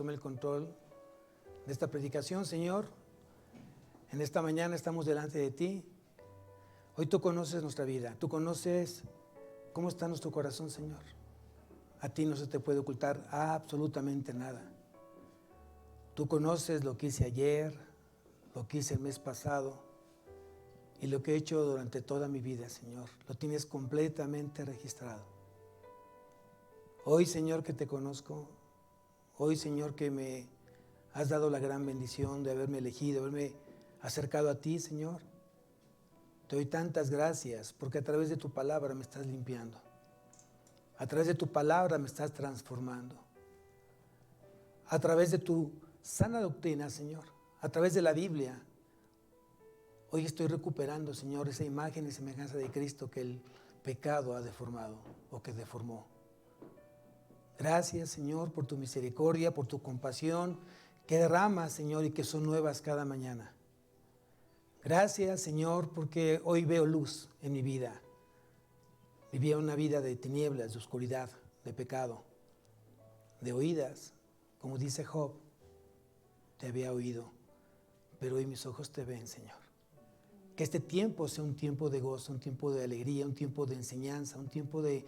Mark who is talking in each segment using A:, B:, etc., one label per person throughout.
A: tome el control de esta predicación, Señor. En esta mañana estamos delante de ti. Hoy tú conoces nuestra vida, tú conoces cómo está nuestro corazón, Señor. A ti no se te puede ocultar absolutamente nada. Tú conoces lo que hice ayer, lo que hice el mes pasado y lo que he hecho durante toda mi vida, Señor. Lo tienes completamente registrado. Hoy, Señor, que te conozco, hoy, Señor, que me has dado la gran bendición de haberme elegido, haberme acercado a ti, Señor. Te doy tantas gracias porque a través de tu palabra me estás limpiando. A través de tu palabra me estás transformando. A través de tu sana doctrina, Señor, a través de la Biblia, hoy estoy recuperando, Señor, esa imagen y semejanza de Cristo que el pecado ha deformado o que deformó. Gracias, Señor, por tu misericordia, por tu compasión que derramas, Señor, y que son nuevas cada mañana. Gracias, Señor, porque hoy veo luz en mi vida. Vivía una vida de tinieblas, de oscuridad, de pecado, de oídas, como dice Job. Te había oído, pero hoy mis ojos te ven, Señor. Que este tiempo sea un tiempo de gozo, un tiempo de alegría, un tiempo de enseñanza, un tiempo de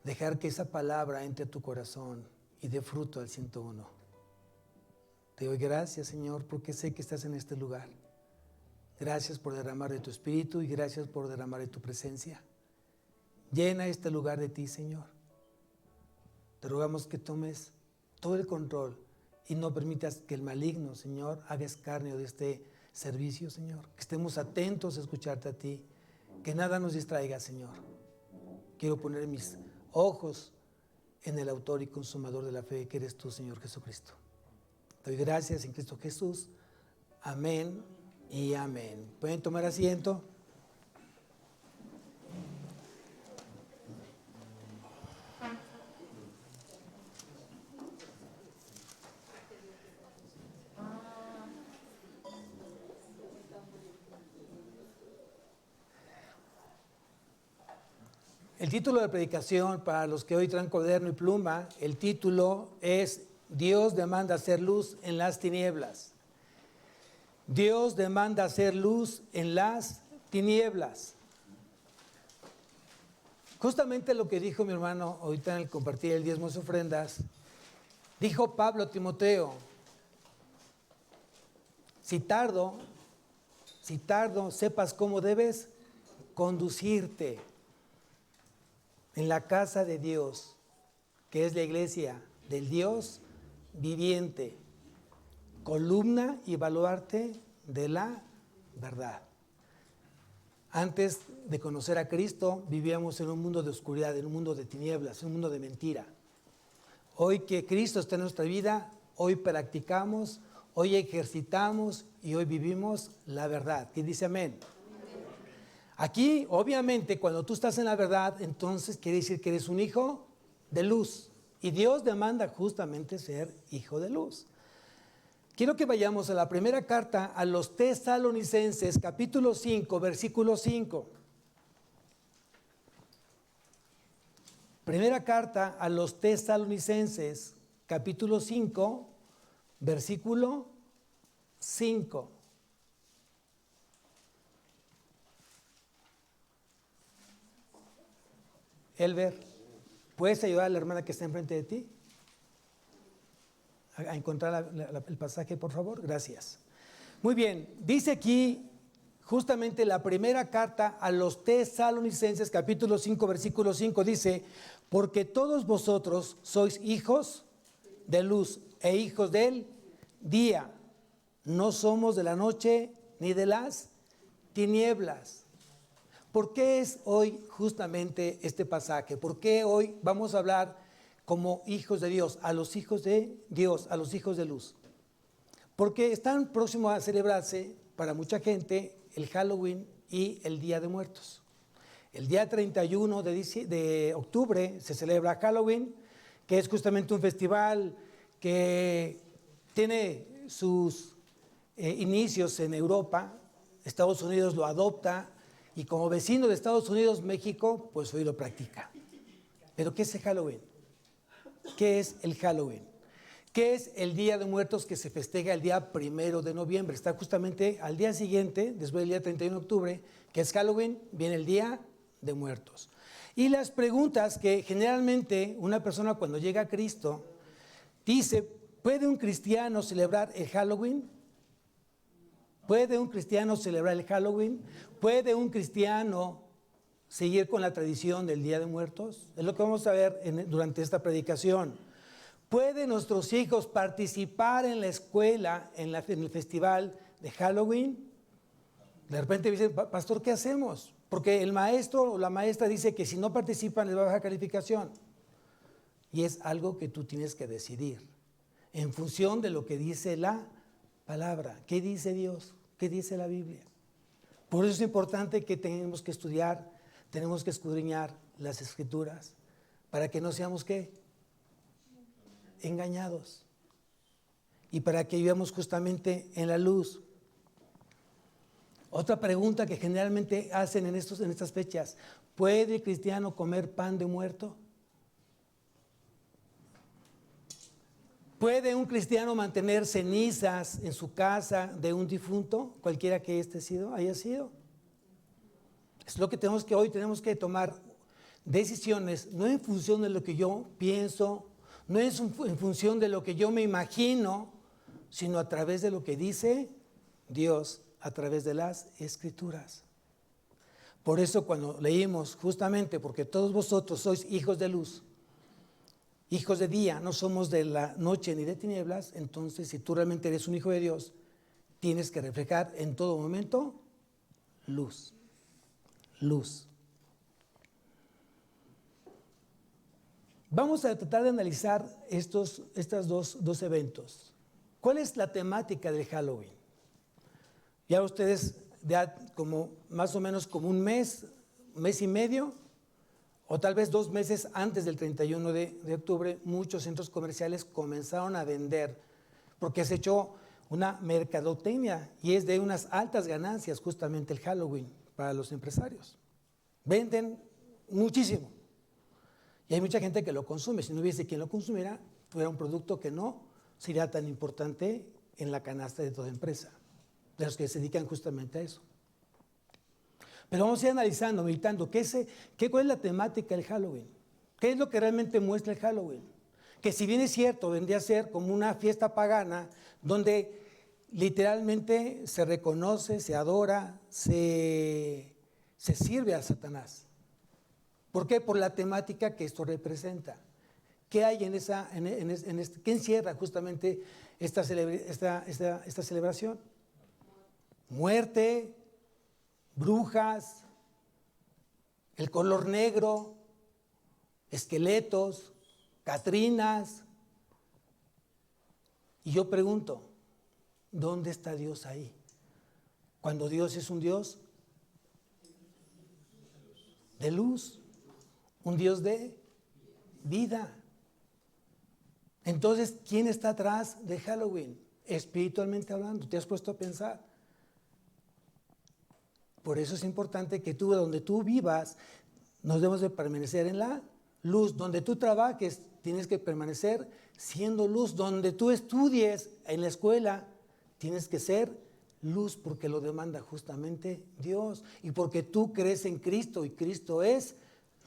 A: dejar que esa palabra entre a tu corazón y dé fruto al 101. Te doy gracias, Señor, porque sé que estás en este lugar. Gracias por derramar de tu espíritu y gracias por derramar de tu presencia. Llena este lugar de ti, Señor. Te rogamos que tomes todo el control y no permitas que el maligno, Señor, haga escarnio de este servicio, Señor. Que estemos atentos a escucharte a ti. Que nada nos distraiga, Señor. Quiero poner mis ojos en el autor y consumador de la fe, que eres tú, Señor Jesucristo. Te doy gracias en Cristo Jesús. Amén y amén. ¿Pueden tomar asiento? El título de predicación, para los que hoy traen cuaderno y pluma, el título es Dios demanda hacer luz en las tinieblas. Dios demanda hacer luz en las tinieblas. Justamente lo que dijo mi hermano ahorita en el compartir el diezmo de ofrendas, dijo Pablo a Timoteo, si tardo, sepas cómo debes conducirte en la casa de Dios, que es la iglesia del Dios viviente, columna y baluarte de la verdad. Antes de conocer a Cristo, vivíamos en un mundo de oscuridad, en un mundo de tinieblas, en un mundo de mentira. Hoy que Cristo está en nuestra vida, hoy practicamos, hoy ejercitamos y hoy vivimos la verdad. ¿Quién dice amén? Aquí, obviamente, cuando tú estás en la verdad, entonces quiere decir que eres un hijo de luz. Y Dios demanda justamente ser hijo de luz. Quiero que vayamos a la primera carta a los Tesalonicenses, capítulo 5, versículo 5. Primera carta a los Tesalonicenses, capítulo 5, versículo 5. Elber, ¿puedes ayudar a la hermana que está enfrente de ti a encontrar el pasaje, por favor? Gracias. Muy bien, dice aquí justamente la primera carta a los Tesalonicenses, capítulo 5, versículo 5, dice, porque todos vosotros sois hijos de luz e hijos del día. No somos de la noche ni de las tinieblas. ¿Por qué es hoy justamente este pasaje? ¿Por qué hoy vamos a hablar como hijos de Dios, a los hijos de Dios, a los hijos de luz? Porque están próximos a celebrarse para mucha gente el Halloween y el Día de Muertos. El día 31 de octubre se celebra Halloween, que es justamente un festival que tiene sus inicios en Europa. Estados Unidos lo adopta. Y como vecino de Estados Unidos, México, pues hoy lo practica. ¿Pero qué es el Halloween? ¿Qué es el Halloween? ¿Qué es el Día de Muertos que se festeja el día 1 de noviembre? Está justamente al día siguiente, después del día 31 de octubre, que es Halloween, viene el Día de Muertos. Y las preguntas que generalmente una persona cuando llega a Cristo dice, ¿puede un cristiano celebrar el Halloween? ¿Puede un cristiano celebrar el Halloween? ¿Puede un cristiano seguir con la tradición del Día de Muertos? Es lo que vamos a ver durante esta predicación. ¿Pueden nuestros hijos participar en la escuela, en el festival de Halloween? De repente dicen, pastor, ¿qué hacemos? Porque el maestro o la maestra dice que si no participan les va a bajar calificación. Y es algo que tú tienes que decidir en función de lo que dice la palabra. ¿Qué dice Dios? ¿Qué dice la Biblia? Por eso es importante que tenemos que estudiar, tenemos que escudriñar las Escrituras para que no seamos, ¿qué? Engañados, y para que vivamos justamente en la luz. Otra pregunta que generalmente hacen en estas fechas: ¿puede el cristiano comer pan de muerto? ¿Puede un cristiano mantener cenizas en su casa de un difunto, cualquiera que haya sido? Es lo que hoy tenemos que tomar decisiones, no en función de lo que yo pienso, no es en función de lo que yo me imagino, sino a través de lo que dice Dios, a través de las Escrituras. Por eso cuando leímos, justamente porque todos vosotros sois hijos de luz, hijos de día, no somos de la noche ni de tinieblas, entonces si tú realmente eres un hijo de Dios, tienes que reflejar en todo momento luz. Luz. Vamos a tratar de analizar estos dos eventos. ¿Cuál es la temática del Halloween? Ya ustedes, como más o menos como un mes y medio, o tal vez 2 meses antes del 31 de octubre, muchos centros comerciales comenzaron a vender, porque se echó una mercadotecnia y es de unas altas ganancias justamente el Halloween para los empresarios. Venden muchísimo. Y hay mucha gente que lo consume. Si no hubiese quien lo consumiera, fuera un producto que no sería tan importante en la canasta de toda empresa, de los que se dedican justamente a eso. Pero vamos a ir analizando, meditando, ¿cuál es la temática del Halloween? ¿Qué es lo que realmente muestra el Halloween? Que si bien es cierto, vendría a ser como una fiesta pagana, donde literalmente se reconoce, se adora, se sirve a Satanás. ¿Por qué? Por la temática que esto representa. ¿Qué hay qué encierra justamente esta celebración? Muerte, brujas, el color negro, esqueletos, catrinas. Y yo pregunto, ¿dónde está Dios ahí? Cuando Dios es un Dios de luz, un Dios de vida. Entonces, ¿quién está atrás de Halloween? Espiritualmente hablando, ¿te has puesto a pensar? Por eso es importante que donde tú vivas, nos debemos de permanecer en la luz. Donde tú trabajes, tienes que permanecer siendo luz. Donde tú estudies en la escuela, tienes que ser luz, porque lo demanda justamente Dios. Y porque tú crees en Cristo y Cristo es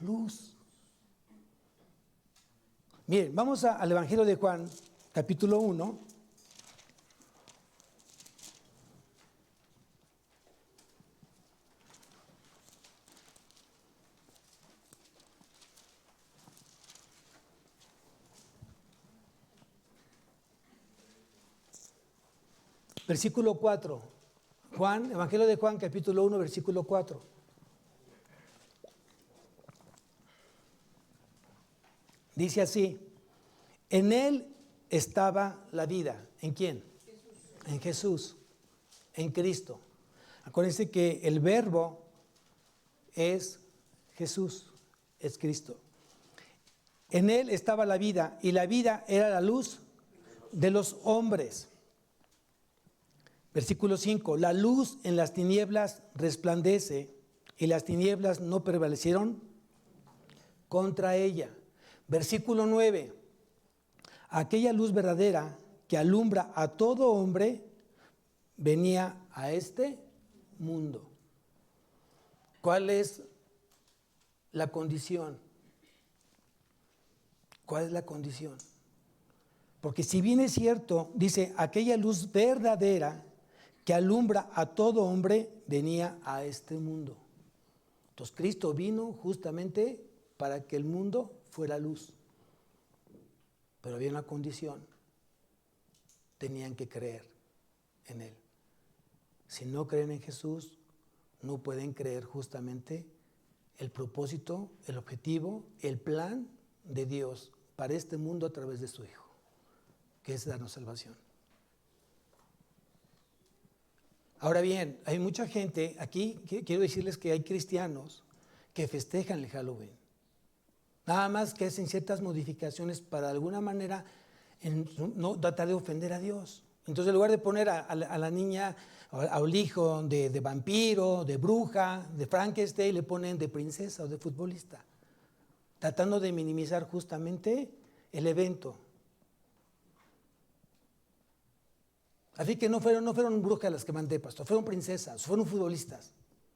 A: luz. Miren, vamos al Evangelio de Juan, capítulo 1. Versículo 4. Evangelio de Juan, capítulo 1, versículo 4. Dice así: en él estaba la vida. ¿En quién? Jesús. En Jesús, en Cristo. Acuérdense que el verbo es Jesús, es Cristo. En él estaba la vida, y la vida era la luz de los hombres. Versículo 5, la luz en las tinieblas resplandece, y las tinieblas no prevalecieron contra ella. Versículo 9, aquella luz verdadera que alumbra a todo hombre venía a este mundo. ¿Cuál es la condición? ¿Cuál es la condición? Porque si bien es cierto, dice, aquella luz verdadera que alumbra a todo hombre venía a este mundo. Entonces Cristo vino justamente para que el mundo fuera luz. Pero había una condición. Tenían que creer en Él. Si no creen en Jesús, no pueden creer justamente el propósito, el objetivo, el plan de Dios para este mundo a través de su Hijo, que es darnos salvación. Ahora bien, hay mucha gente, aquí quiero decirles que hay cristianos que festejan el Halloween. Nada más que hacen ciertas modificaciones para de alguna manera no tratar de ofender a Dios. Entonces, en lugar de poner a la niña, al hijo de vampiro, de bruja, de Frankenstein, le ponen de princesa o de futbolista, tratando de minimizar justamente el evento. Así que no fueron brujas las que mandé, pastor, fueron princesas, fueron futbolistas.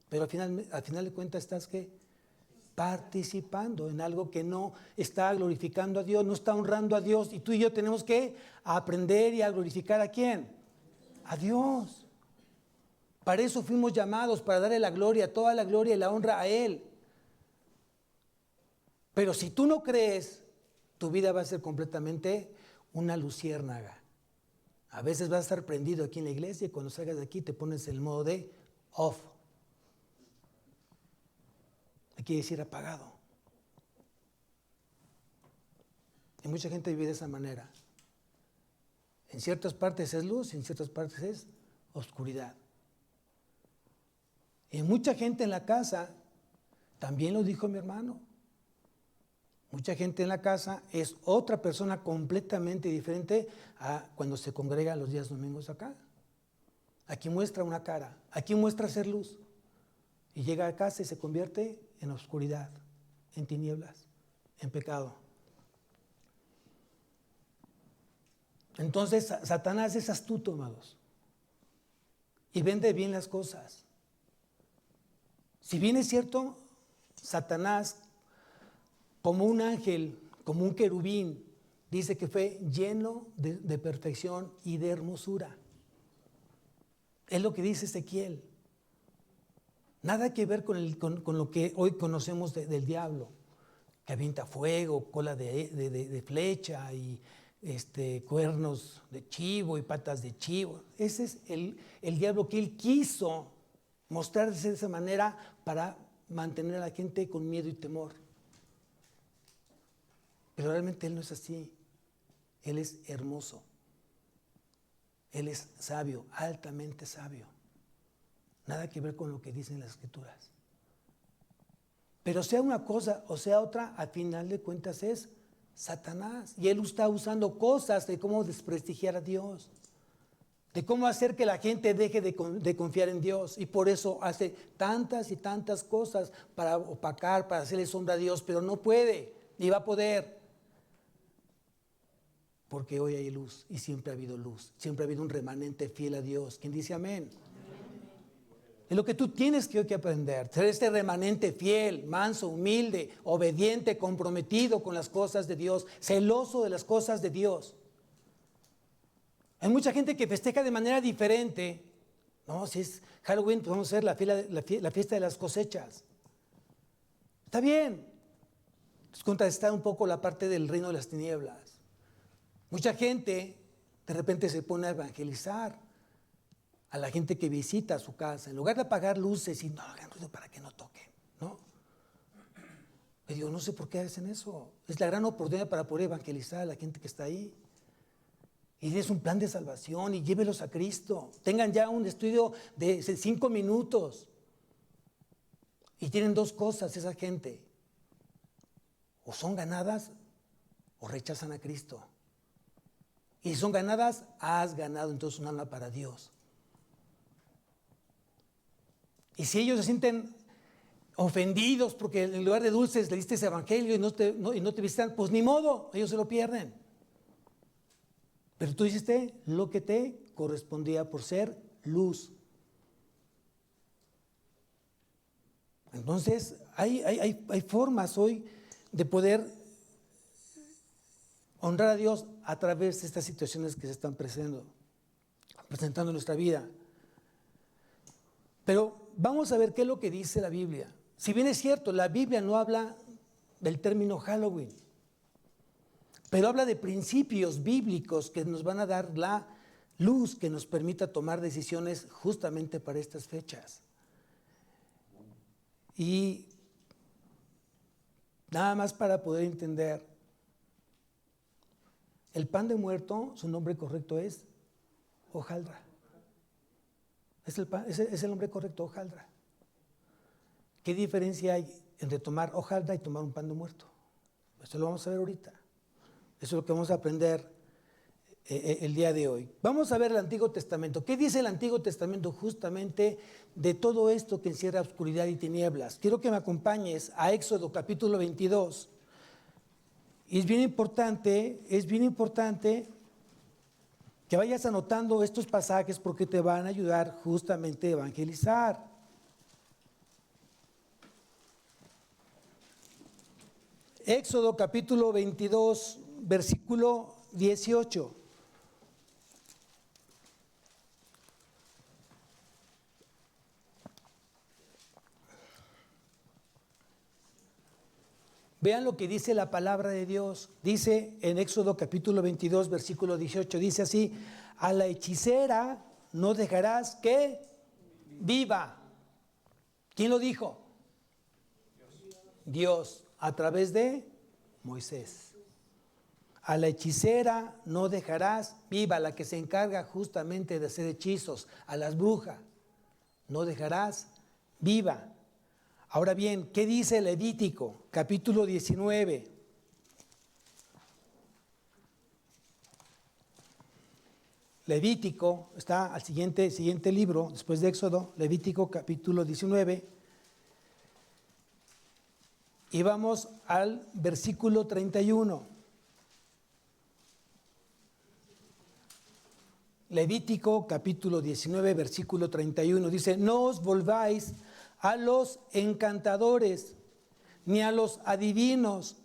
A: Pero al final de cuentas estás participando en algo que no está glorificando a Dios, no está honrando a Dios. Y tú y yo tenemos que aprender y a glorificar ¿a quién? A Dios. Para eso fuimos llamados, para darle la gloria, toda la gloria y la honra a Él. Pero si tú no crees, tu vida va a ser completamente una luciérnaga. A veces vas a estar prendido aquí en la iglesia y cuando salgas de aquí te pones el modo de off. Quiere decir apagado. Y mucha gente vive de esa manera. En ciertas partes es luz, en ciertas partes es oscuridad. Y mucha gente en la casa, también lo dijo mi hermano, mucha gente en la casa es otra persona completamente diferente a cuando se congrega los días domingos acá. Aquí muestra una cara, aquí muestra ser luz. Y llega a casa y se convierte en oscuridad, en tinieblas, en pecado. Entonces Satanás es astuto, amados, y vende bien las cosas. Si bien es cierto, Satanás, como un ángel, como un querubín, dice que fue lleno de perfección y de hermosura. Es lo que dice Ezequiel. Nada que ver con lo que hoy conocemos del diablo, que avienta fuego, cola de flecha y cuernos de chivo y patas de chivo. Ese es el diablo que él quiso mostrarse de esa manera para mantener a la gente con miedo y temor. Pero realmente él no es así. Él es hermoso. Él es sabio, altamente sabio. Nada que ver con lo que dicen las Escrituras. Pero sea una cosa o sea otra, al final de cuentas es Satanás. Y él está usando cosas de cómo desprestigiar a Dios, de cómo hacer que la gente deje de confiar en Dios. Y por eso hace tantas y tantas cosas para opacar, para hacerle sombra a Dios, pero no puede, ni va a poder. Porque hoy hay luz y siempre ha habido luz. Siempre ha habido un remanente fiel a Dios. ¿Quién dice amén? Es lo que tú tienes que aprender. Ser este remanente fiel, manso, humilde, obediente, comprometido con las cosas de Dios, celoso de las cosas de Dios. Hay mucha gente que festeja de manera diferente. No, si es Halloween, pues vamos a hacer la fiesta de las cosechas. Está bien. Es contrastar un poco la parte del reino de las tinieblas. Mucha gente de repente se pone a evangelizar a la gente que visita su casa, en lugar de apagar luces y no hagan ruido para que no toquen, ¿no? Y digo, no sé por qué hacen eso. Es la gran oportunidad para poder evangelizar a la gente que está ahí. Y es un plan de salvación y llévelos a Cristo. Tengan ya un estudio de 5 minutos. Y tienen dos cosas esa gente. O son ganadas o rechazan a Cristo. Y si son ganadas, has ganado entonces un alma para Dios. Y si ellos se sienten ofendidos porque en lugar de dulces le diste ese evangelio y no te visitan, pues ni modo, ellos se lo pierden. Pero tú hiciste lo que te correspondía por ser luz. Entonces, hay formas hoy de poder honrar a Dios a través de estas situaciones que se están presentando en nuestra vida. Pero vamos a ver qué es lo que dice la Biblia. Si bien es cierto, la Biblia no habla del término Halloween, pero habla de principios bíblicos que nos van a dar la luz que nos permita tomar decisiones justamente para estas fechas. Y nada más para poder entender, el pan de muerto, su nombre correcto es hojaldra. Es el nombre correcto, hojaldra. ¿Qué diferencia hay entre tomar hojaldra y tomar un pan de muerto? Esto lo vamos a ver ahorita. Eso es lo que vamos a aprender el día de hoy. Vamos a ver el Antiguo Testamento. ¿Qué dice el Antiguo Testamento justamente de todo esto que encierra oscuridad y tinieblas? Quiero que me acompañes a Éxodo capítulo 22. Y es bien importante que vayas anotando estos pasajes porque te van a ayudar justamente a evangelizar. Éxodo capítulo 22, versículo 18. Vean lo que dice la palabra de Dios. Dice en Éxodo capítulo 22, versículo 18, dice así: a la hechicera no dejarás que viva. ¿Quién lo dijo? Dios, a través de Moisés. A la hechicera no dejarás viva, la que se encarga justamente de hacer hechizos, a las brujas, no dejarás viva. Ahora bien, ¿qué dice Levítico? Capítulo 19. Levítico, está al siguiente libro, después de Éxodo, Levítico capítulo 19. Y vamos al versículo 31. Levítico capítulo 19, versículo 31. Dice: no os volváis a los encantadores, ni a los adivinos,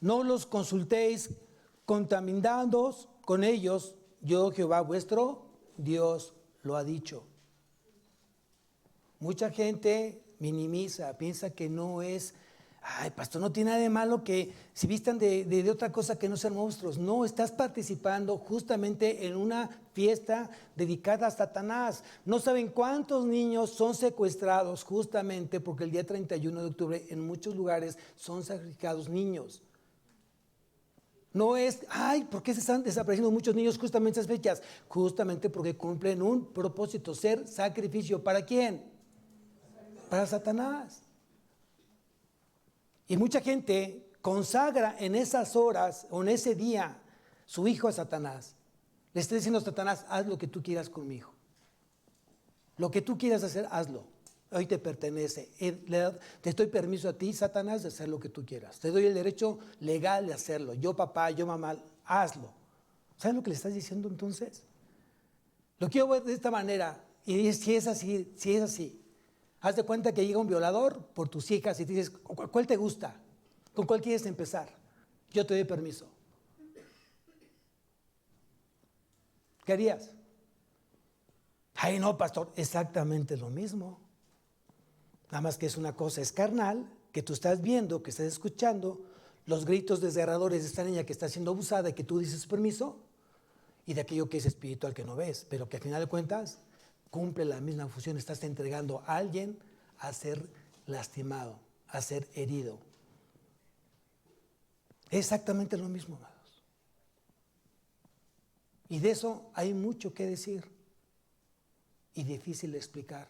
A: no los consultéis contaminándoos con ellos, yo Jehová vuestro Dios lo ha dicho. Mucha gente minimiza, piensa que no es, ay pastor, no tiene nada de malo que se vistan de otra cosa que no sean monstruos. No, estás participando justamente en una fiesta dedicada a Satanás. No saben cuántos niños son secuestrados justamente porque el día 31 de octubre en muchos lugares son sacrificados niños. No es, ay, ¿por qué se están desapareciendo muchos niños justamente en esas fechas? Justamente porque cumplen un propósito, ser sacrificio. ¿Para quién? Para Satanás. Y mucha gente consagra en esas horas o en ese día su hijo a Satanás. Le está diciendo a Satanás: haz lo que tú quieras con mi hijo. Lo que tú quieras hacer, hazlo. Hoy te pertenece. Te doy permiso a ti, Satanás, de hacer lo que tú quieras. Te doy el derecho legal de hacerlo. Yo papá, yo mamá, hazlo. ¿Sabes lo que le estás diciendo entonces? Lo quiero ver de esta manera. Y si es así. Haz de cuenta que llega un violador por tus hijas y te dices: ¿cuál te gusta? ¿Con cuál quieres empezar? Yo te doy permiso. ¿Qué harías? Ay, no, pastor, exactamente lo mismo. Nada más que es una cosa, es carnal, que tú estás viendo, que estás escuchando, los gritos desgarradores de esta niña que está siendo abusada y que tú dices permiso, y de aquello que es espiritual que no ves, pero que al final de cuentas cumple la misma función. Estás entregando a alguien a ser lastimado, a ser herido. Es exactamente lo mismo, amados. Y de eso hay mucho que decir y difícil de explicar.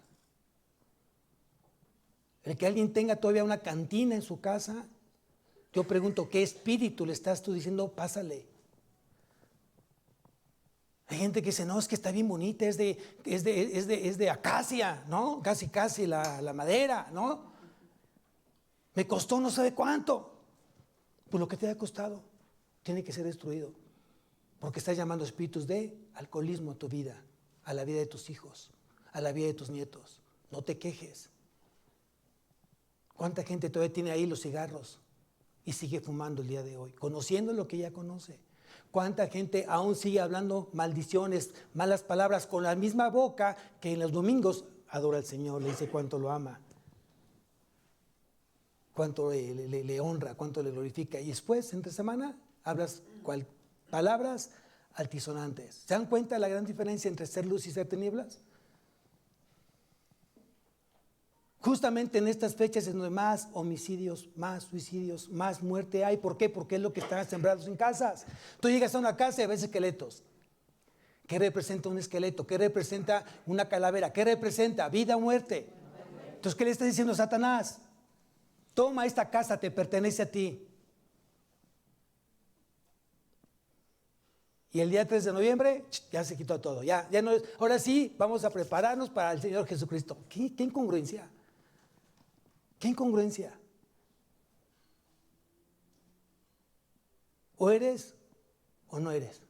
A: El que alguien tenga todavía una cantina en su casa, yo pregunto: ¿qué espíritu le estás tú diciendo pásale? Hay gente que dice: no, es que está bien bonita, es de acacia, ¿no? Casi la madera, ¿no? Me costó no sabe cuánto. Pues lo que te haya costado tiene que ser destruido. Porque estás llamando espíritus de alcoholismo a tu vida, a la vida de tus hijos, a la vida de tus nietos. No te quejes. ¿Cuánta gente todavía tiene ahí los cigarros y sigue fumando el día de hoy, conociendo lo que ya conoce? ¿Cuánta gente aún sigue hablando maldiciones, malas palabras con la misma boca que en los domingos adora al Señor, le dice cuánto lo ama, cuánto le honra, cuánto le glorifica? Y después, entre semana, hablas palabras altisonantes. ¿Se dan cuenta de la gran diferencia entre ser luz y ser tinieblas? Justamente en estas fechas es donde más homicidios, más suicidios, más muerte hay. ¿Por qué? Porque es lo que están sembrados en casas. Tú llegas a una casa y ves esqueletos. ¿Qué representa un esqueleto? ¿Qué representa una calavera? ¿Qué representa? Vida o muerte. Entonces, ¿qué le está diciendo Satanás? Toma, esta casa te pertenece a ti. Y el día 3 de noviembre ya se quitó todo. Ya no es, ahora sí, vamos a prepararnos para el Señor Jesucristo. ¿Qué incongruencia? ¿Qué incongruencia? O eres o no eres.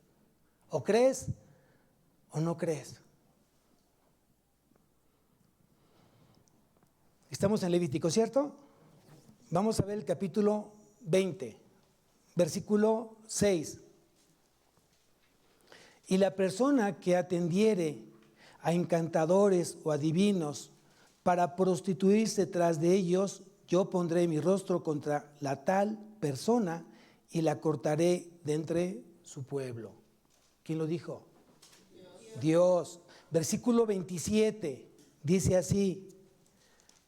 A: O crees o no crees. Estamos en Levítico, ¿cierto? Vamos a ver el capítulo 20, versículo 6. Y la persona que atendiere a encantadores o adivinos para prostituirse tras de ellos, yo pondré mi rostro contra la tal persona y la cortaré de entre su pueblo. ¿Quién lo dijo? Dios. Versículo 27 dice así.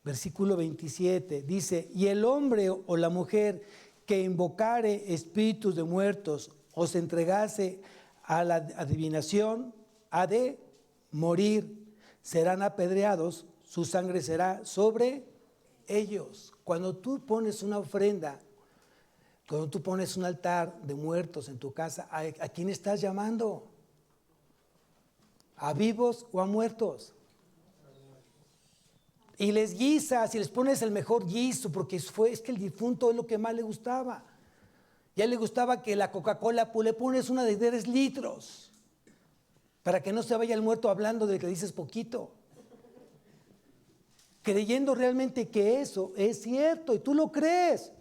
A: Versículo 27 dice: y el hombre o la mujer que invocare espíritus de muertos o se entregase a la adivinación, ha de morir, serán apedreados, su sangre será sobre ellos. Cuando tú pones una ofrenda, cuando tú pones un altar de muertos en tu casa, ¿a quién estás llamando? ¿A vivos o a muertos? Y les guisas y les pones el mejor guiso, porque es que el difunto es lo que más le gustaba. Ya le gustaba que la Coca-Cola, pues le pones una de 3 litros, para que no se vaya el muerto hablando de que dices poquito. Creyendo realmente que eso es cierto y tú lo crees.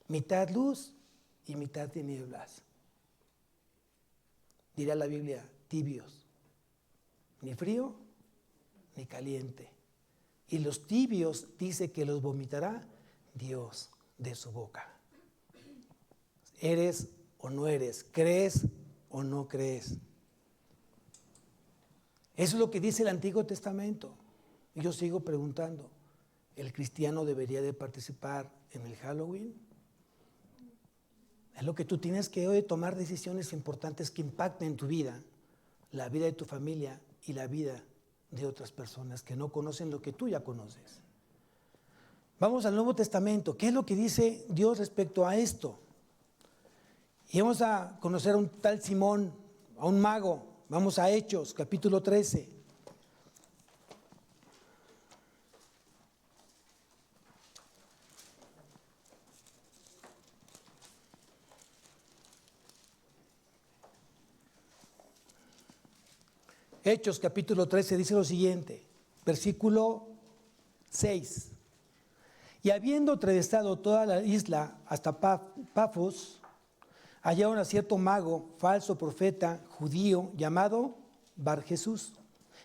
A: Mitad luz y mitad tinieblas. Dirá la Biblia, tibios, ni frío ni caliente. Y los tibios dice que los vomitará Dios de su boca. ¿Eres o no eres? ¿Crees o no crees? Eso es lo que dice el Antiguo Testamento. Y yo sigo preguntando, ¿el cristiano debería de participar en el Halloween? Es lo que tú tienes que hoy tomar decisiones importantes que impacten tu vida, la vida de tu familia y la vida de otras personas que no conocen lo que tú ya conoces. Vamos al Nuevo Testamento. ¿Qué es lo que dice Dios respecto a esto? Y vamos a conocer a un tal Simón, a un mago. Vamos a Hechos, capítulo 13. Hechos, capítulo 13, dice lo siguiente, versículo 6. Y habiendo atravesado toda la isla hasta Pafos, hallaron a cierto mago, falso profeta, judío, llamado Bar Jesús,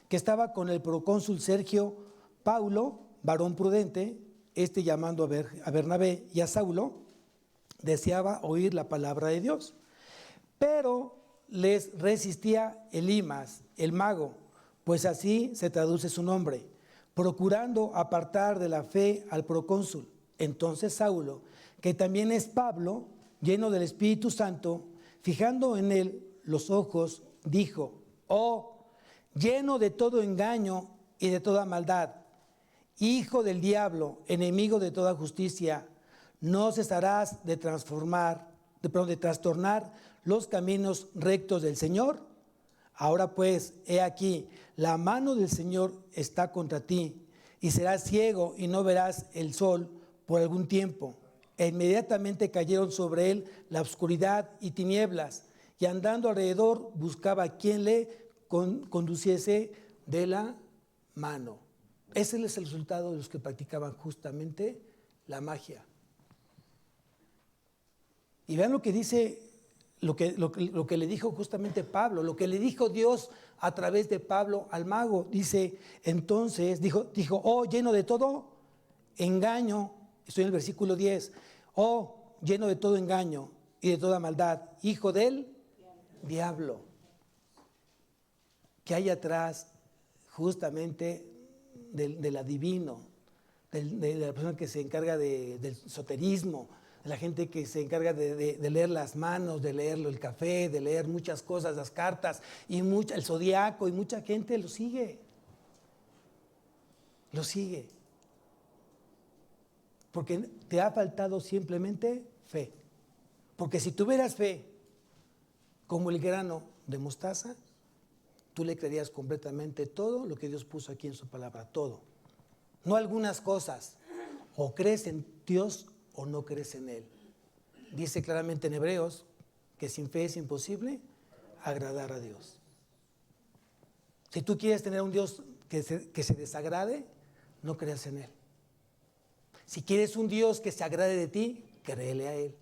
A: que estaba con el procónsul Sergio Paulo, varón prudente, llamando a Bernabé y a Saulo, deseaba oír la palabra de Dios. Pero les resistía Elimas, el mago, pues así se traduce su nombre, procurando apartar de la fe al procónsul. Entonces Saulo, que también es Pablo, lleno del Espíritu Santo, fijando en él los ojos, dijo: oh, lleno de todo engaño y de toda maldad, hijo del diablo, enemigo de toda justicia, no cesarás de trastornar los caminos rectos del Señor. Ahora pues, he aquí, la mano del Señor está contra ti, y serás ciego y no verás el sol por algún tiempo. E inmediatamente cayeron sobre él la oscuridad y tinieblas, y andando alrededor buscaba a quien le conduciese de la mano. Ese es el resultado de los que practicaban justamente la magia. Y vean lo que dice, lo que le dijo justamente Pablo, lo que le dijo Dios a través de Pablo al mago. Dice, entonces, dijo, oh, lleno de todo engaño, estoy en el versículo 10, oh, lleno de todo engaño y de toda maldad, hijo del diablo. Que hay atrás justamente del adivino, de la persona que se encarga del esoterismo, de la gente que se encarga de leer las manos, de leer el café, de leer muchas cosas, las cartas, y el zodiaco, y mucha gente lo sigue. Lo sigue. Porque te ha faltado simplemente fe. Porque si tuvieras fe como el grano de mostaza, tú le creerías completamente todo lo que Dios puso aquí en su palabra, todo. No algunas cosas. O crees en Dios o no crees en Él. Dice claramente en Hebreos que sin fe es imposible agradar a Dios. Si tú quieres tener un Dios que se desagrade, no creas en Él. Si quieres un Dios que se agrade de ti, créele a Él.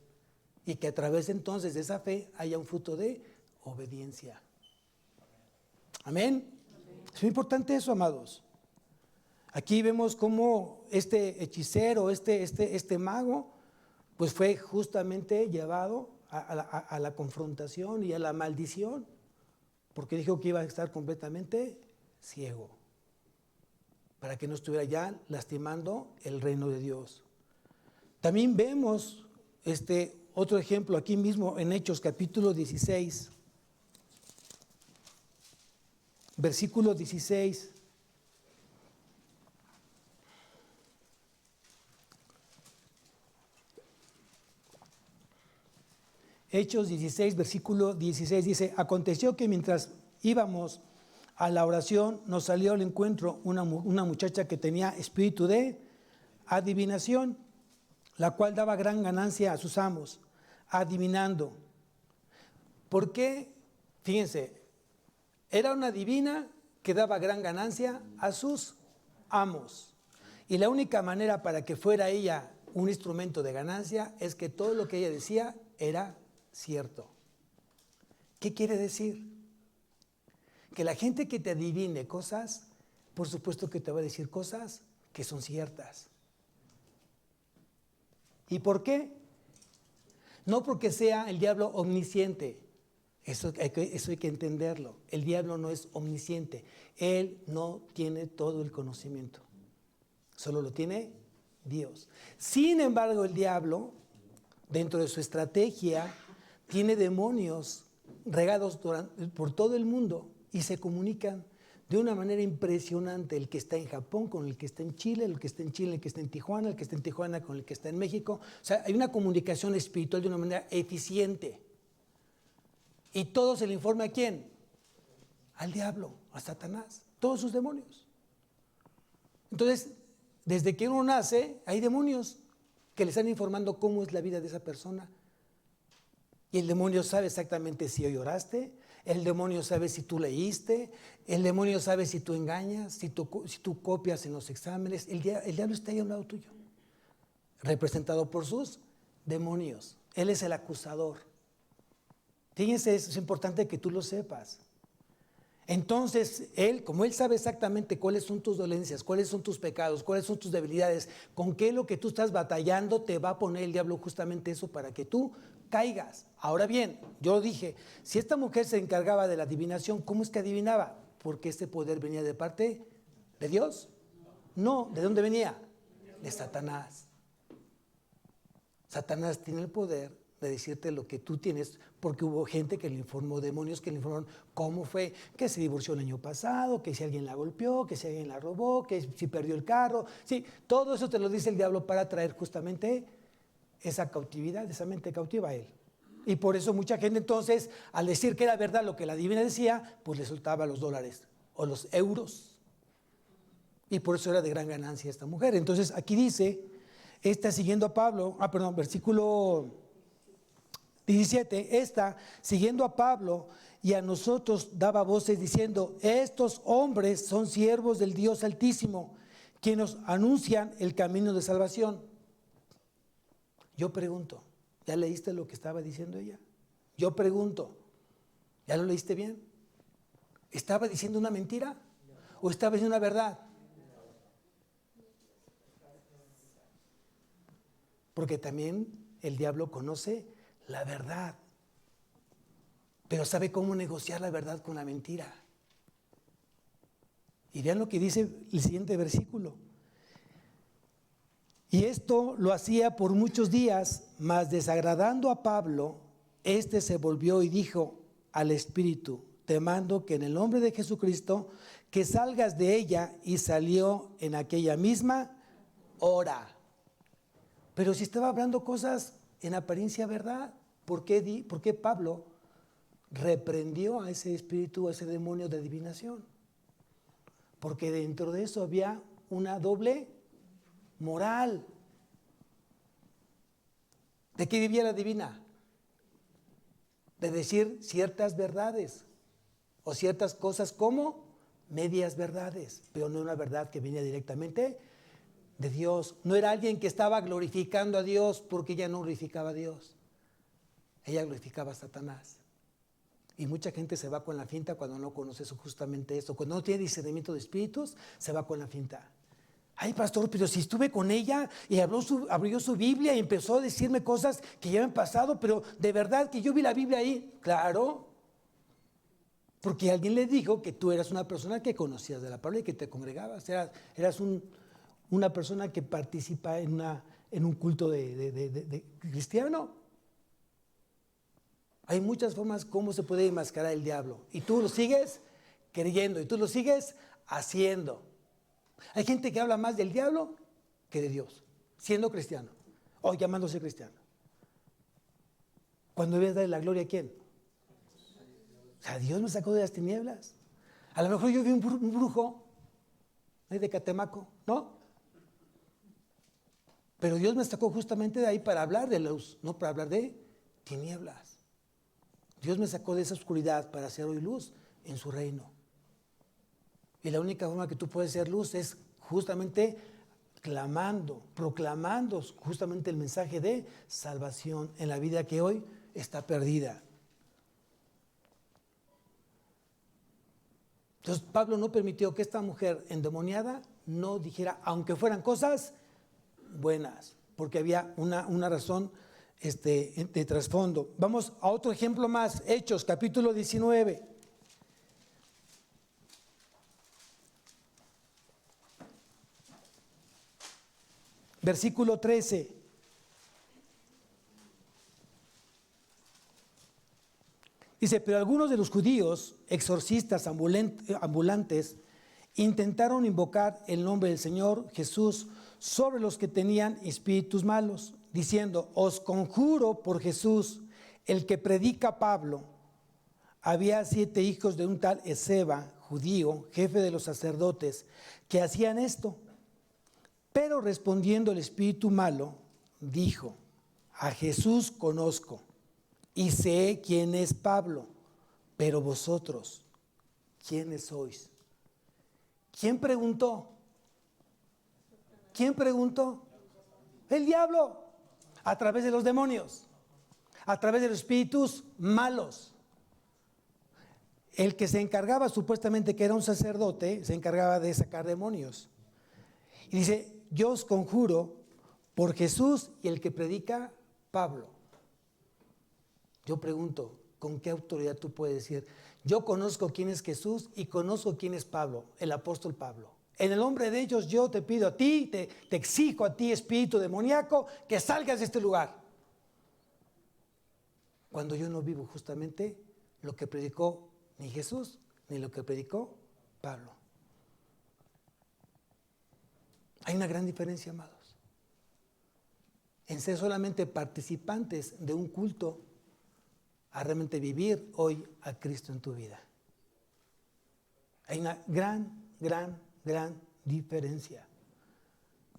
A: Y que a través entonces de esa fe haya un fruto de obediencia. Amén. Es muy importante eso, amados. Aquí vemos cómo este hechicero, este mago, pues fue justamente llevado a la confrontación y a la maldición, porque dijo que iba a estar completamente ciego, para que no estuviera ya lastimando el reino de Dios. También vemos otro ejemplo aquí mismo en Hechos capítulo 16, versículo 16. Hechos 16, versículo 16 dice, aconteció que mientras íbamos a la oración nos salió al encuentro una muchacha que tenía espíritu de adivinación, la cual daba gran ganancia a sus amos, adivinando. ¿Por qué? Fíjense, era una adivina que daba gran ganancia a sus amos. Y la única manera para que fuera ella un instrumento de ganancia es que todo lo que ella decía era cierto. ¿Qué quiere decir? Que la gente que te adivine cosas, por supuesto que te va a decir cosas que son ciertas. ¿Y por qué? No porque sea el diablo omnisciente. Eso hay que entenderlo. El diablo no es omnisciente. Él no tiene todo el conocimiento. Solo lo tiene Dios. Sin embargo, el diablo, dentro de su estrategia, tiene demonios regados por todo el mundo y se comunican de una manera impresionante. El que está en Japón con el que está en Chile, el que está en Chile, el que está en Tijuana, el que está en Tijuana con el que está en México. O sea, hay una comunicación espiritual de una manera eficiente. Y todo se le informa ¿a quién? Al diablo, a Satanás, todos sus demonios. Entonces, desde que uno nace, hay demonios que le están informando cómo es la vida de esa persona. Y el demonio sabe exactamente si hoy oraste, el demonio sabe si tú leíste, el demonio sabe si tú engañas, si tú copias en los exámenes. El diablo está ahí a un lado tuyo, representado por sus demonios. Él es el acusador. Fíjense, es importante que tú lo sepas. Entonces, como él sabe exactamente cuáles son tus dolencias, cuáles son tus pecados, cuáles son tus debilidades, con qué es lo que tú estás batallando, te va a poner el diablo justamente eso para que tú caigas. Ahora bien, yo dije, si esta mujer se encargaba de la adivinación, ¿cómo es que adivinaba? ¿Porque este poder venía de parte de Dios? No, ¿de dónde venía? De Satanás. Satanás tiene el poder de decirte lo que tú tienes, porque hubo gente que le informó, demonios que le informaron cómo fue, que se divorció el año pasado, que si alguien la golpeó, que si alguien la robó, que si perdió el carro. Sí, todo eso te lo dice el diablo para traer justamente esa cautividad, esa mente cautiva a él. Y por eso mucha gente entonces, al decir que era verdad lo que la divina decía, pues le soltaba los dólares o los euros. Y por eso era de gran ganancia esta mujer. Entonces aquí dice, siguiendo a Pablo, versículo 17, siguiendo a Pablo y a nosotros daba voces diciendo, estos hombres son siervos del Dios Altísimo, quienes nos anuncian el camino de salvación. Yo pregunto, ¿ya leíste lo que estaba diciendo ella? Yo pregunto, ¿ya lo leíste bien? ¿Estaba diciendo una mentira o estaba diciendo una verdad? Porque también el diablo conoce la verdad, pero sabe cómo negociar la verdad con la mentira. Y vean lo que dice el siguiente versículo. Y esto lo hacía por muchos días, mas desagradando a Pablo, se volvió y dijo al espíritu, te mando que en el nombre de Jesucristo, que salgas de ella, y salió en aquella misma hora. Pero si estaba hablando cosas en apariencia verdad, ¿por qué Pablo reprendió a ese espíritu, a ese demonio de adivinación? Porque dentro de eso había una doble moral. ¿De qué vivía la divina? De decir ciertas verdades o ciertas cosas como medias verdades, pero no una verdad que venía directamente de Dios. No era alguien que estaba glorificando a Dios, porque ella no glorificaba a Dios. Ella glorificaba a Satanás. Y mucha gente se va con la finta cuando no conoce justamente eso. Cuando no tiene discernimiento de espíritus, se va con la finta. Ay, pastor, pero si estuve con ella y abrió su Biblia y empezó a decirme cosas que ya han pasado, pero de verdad que yo vi la Biblia ahí. Claro, porque alguien le dijo que tú eras una persona que conocías de la palabra y que te congregabas. Eras una persona que participa en un culto de cristiano. Hay muchas formas cómo se puede enmascarar el diablo. Y tú lo sigues creyendo y tú lo sigues haciendo. Hay gente que habla más del diablo que de Dios, siendo cristiano o llamándose cristiano. Cuando debes darle la gloria a ¿quién? O sea, Dios me sacó de las tinieblas. A lo mejor yo vi un brujo de Catemaco, ¿no? Pero Dios me sacó justamente de ahí para hablar de luz, no para hablar de tinieblas. Dios me sacó de esa oscuridad para hacer hoy luz en su reino. Y la única forma que tú puedes ser luz es justamente proclamando justamente el mensaje de salvación en la vida que hoy está perdida. Entonces Pablo no permitió que esta mujer endemoniada no dijera, aunque fueran cosas buenas, porque había una razón de trasfondo. Vamos a otro ejemplo más, Hechos, capítulo 19. Versículo 13. Dice, pero algunos de los judíos, exorcistas ambulantes, intentaron invocar el nombre del Señor Jesús sobre los que tenían espíritus malos, diciendo, os conjuro por Jesús, el que predica Pablo. Había 7 hijos de un tal Esceva, judío, jefe de los sacerdotes, que hacían esto. Pero respondiendo el espíritu malo, dijo, a Jesús conozco y sé quién es Pablo, pero vosotros, ¿quiénes sois? ¿Quién preguntó? ¿Quién preguntó? El diablo, a través de los demonios, a través de los espíritus malos. El que se encargaba supuestamente que era un sacerdote, se encargaba de sacar demonios. Y dice, yo os conjuro por Jesús y el que predica Pablo. Yo pregunto, ¿con qué autoridad tú puedes decir? Yo conozco quién es Jesús y conozco quién es Pablo, el apóstol Pablo. En el nombre de ellos yo te pido a ti, te exijo a ti, espíritu demoníaco, que salgas de este lugar. Cuando yo no vivo justamente lo que predicó ni Jesús, ni lo que predicó Pablo. Hay una gran diferencia, amados, en ser solamente participantes de un culto a realmente vivir hoy a Cristo en tu vida. Hay una gran diferencia.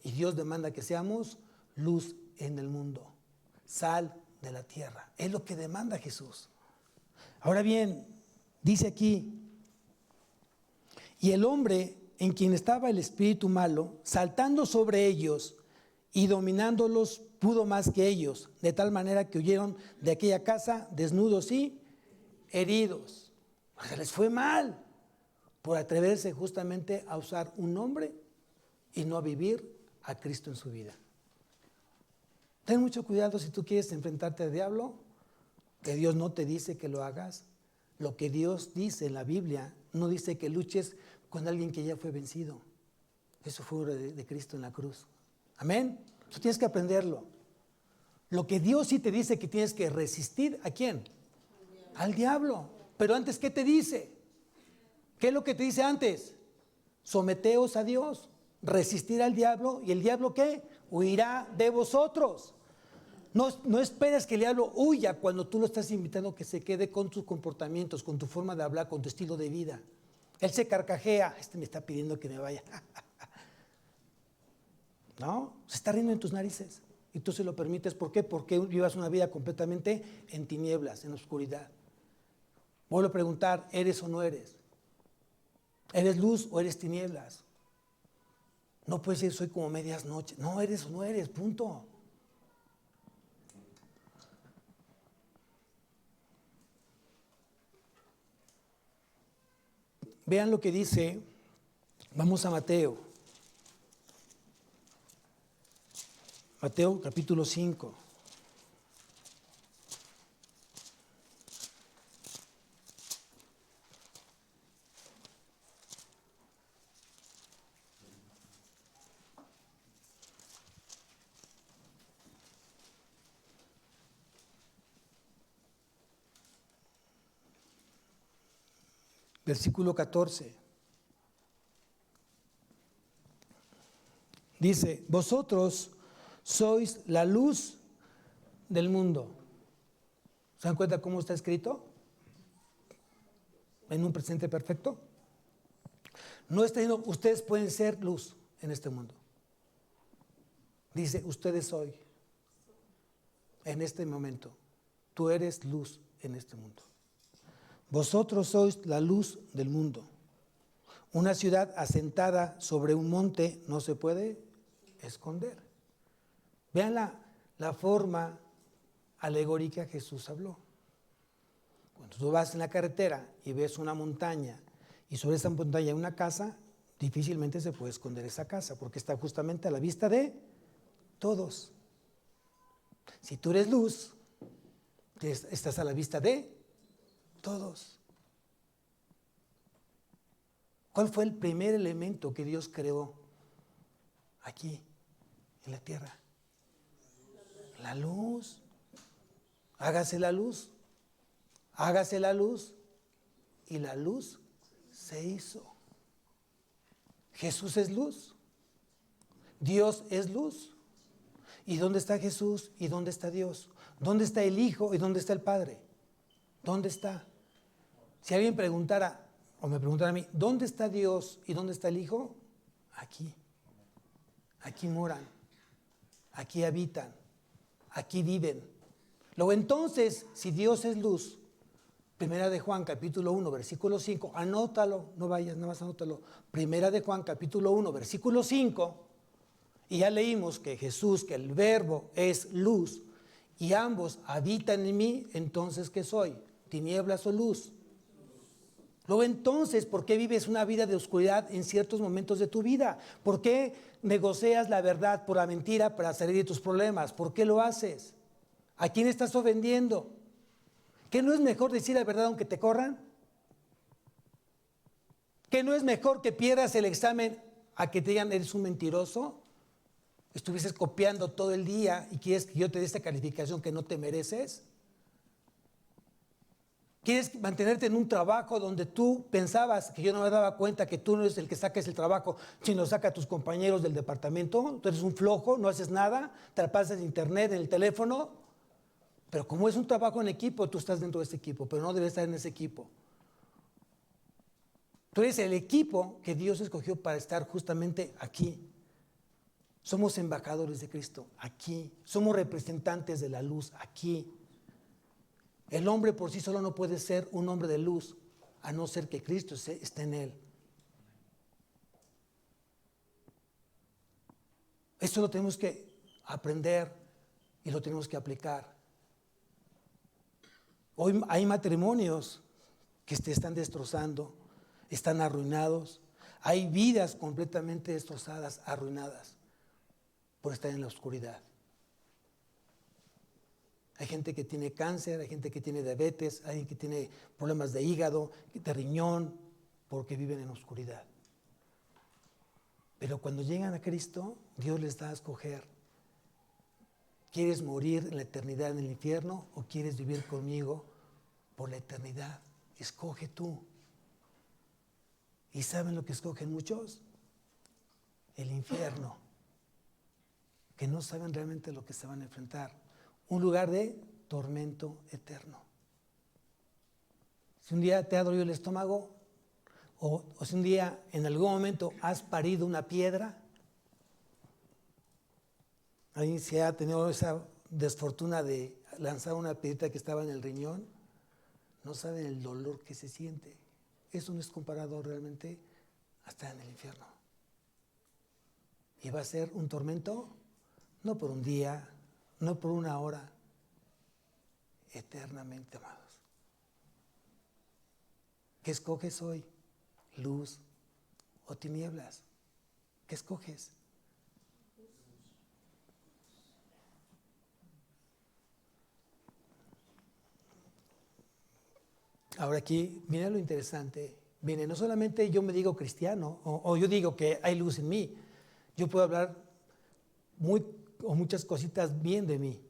A: Y Dios demanda que seamos luz en el mundo, sal de la tierra. Es lo que demanda Jesús. Ahora bien, dice aquí, y el hombre en quien estaba el espíritu malo, saltando sobre ellos y dominándolos, pudo más que ellos, de tal manera que huyeron de aquella casa desnudos y heridos. O sea, les fue mal por atreverse justamente a usar un nombre y no a vivir a Cristo en su vida. Ten mucho cuidado si tú quieres enfrentarte al diablo, que Dios no te dice que lo hagas. Lo que Dios dice en la Biblia no dice que luches con alguien que ya fue vencido. Eso fue de Cristo en la cruz. Amén. Tú tienes que aprenderlo. Lo que Dios sí te dice que tienes que resistir, ¿a quién? Al diablo. Pero antes, ¿qué te dice? ¿Qué es lo que te dice antes? Someteos a Dios, resistir al diablo, y el diablo ¿qué? Huirá de vosotros. No esperes que el diablo huya cuando tú lo estás invitando a que se quede con tus comportamientos, con tu forma de hablar, con tu estilo de vida. Él se carcajea, me está pidiendo que me vaya. No, se está riendo en tus narices y tú se lo permites. ¿Por qué? Porque vivas una vida completamente en tinieblas, en oscuridad. Vuelvo a preguntar, ¿eres o no eres? ¿Eres luz o eres tinieblas? No puedes decir soy como medias noches. No, eres o no eres, punto. Vean lo que dice, vamos a Mateo. Mateo capítulo 5. Versículo 14. Dice, vosotros sois la luz del mundo. ¿Se dan cuenta cómo está escrito? En un presente perfecto. No está diciendo, ustedes pueden ser luz en este mundo. Dice, ustedes hoy, en este momento, tú eres luz en este mundo. Vosotros sois la luz del mundo. Una ciudad asentada sobre un monte no se puede esconder. Vean la forma alegórica que Jesús habló. Cuando tú vas en la carretera y ves una montaña y sobre esa montaña hay una casa, difícilmente se puede esconder esa casa porque está justamente a la vista de todos. Si tú eres luz, estás a la vista de todos. ¿Cuál fue el primer elemento que Dios creó aquí en la tierra? La luz. Hágase la luz. Hágase la luz. Y la luz se hizo. Jesús es luz. Dios es luz. ¿Y dónde está Jesús? ¿Y dónde está Dios? ¿Dónde está el Hijo? ¿Y dónde está el Padre? ¿Dónde está? Si alguien preguntara, o me preguntara a mí, ¿dónde está Dios y dónde está el Hijo? Aquí. Aquí moran. Aquí habitan. Aquí viven. Luego entonces, si Dios es luz, Primera de Juan capítulo 1, versículo 5, anótalo, no vayas, nada más anótalo. Primera de Juan capítulo 1, versículo 5, y ya leímos que Jesús, que el verbo es luz, y ambos habitan en mí, entonces ¿qué soy? ¿Tinieblas o luz? Luego entonces, ¿por qué vives una vida de oscuridad en ciertos momentos de tu vida? ¿Por qué negocias la verdad por la mentira para salir de tus problemas? ¿Por qué lo haces? ¿A quién estás ofendiendo? ¿Qué no es mejor decir la verdad aunque te corran? ¿Qué no es mejor que pierdas el examen a que te digan eres un mentiroso? Estuvieses copiando todo el día y quieres que yo te dé esta calificación que no te mereces. ¿Quieres mantenerte en un trabajo donde tú pensabas que yo no me daba cuenta que tú no eres el que saques el trabajo, sino saca a tus compañeros del departamento? Tú eres un flojo, no haces nada, te la pasas en internet, en el teléfono. Pero como es un trabajo en equipo, tú estás dentro de ese equipo, pero no debes estar en ese equipo. Tú eres el equipo que Dios escogió para estar justamente aquí. Somos embajadores de Cristo aquí. Somos representantes de la luz aquí. El hombre por sí solo no puede ser un hombre de luz, a no ser que Cristo esté en él. Esto lo tenemos que aprender y lo tenemos que aplicar. Hoy hay matrimonios que se están destrozando, están arruinados. Hay vidas completamente destrozadas, arruinadas, por estar en la oscuridad. Hay gente que tiene cáncer, hay gente que tiene diabetes, hay gente que tiene problemas de hígado, de riñón, porque viven en oscuridad. Pero cuando llegan a Cristo, Dios les da a escoger. ¿Quieres morir en la eternidad en el infierno o quieres vivir conmigo por la eternidad? Escoge tú. ¿Y saben lo que escogen muchos? El infierno. Que no saben realmente lo que se van a enfrentar. Un lugar de tormento eterno. Si un día te ha dolido el estómago, o si un día en algún momento has parido una piedra, alguien se ha tenido esa desfortuna de lanzar una piedrita que estaba en el riñón, no saben el dolor que se siente. Eso no es comparado realmente a estar en el infierno. Y va a ser un tormento, no por un día, no por una hora, eternamente, amados. ¿Qué escoges hoy? ¿Luz o tinieblas? ¿Qué escoges? Ahora aquí viene lo interesante. Viene, no solamente yo me digo cristiano, o yo digo que hay luz en mí. Yo puedo hablar muchas cositas bien de mí.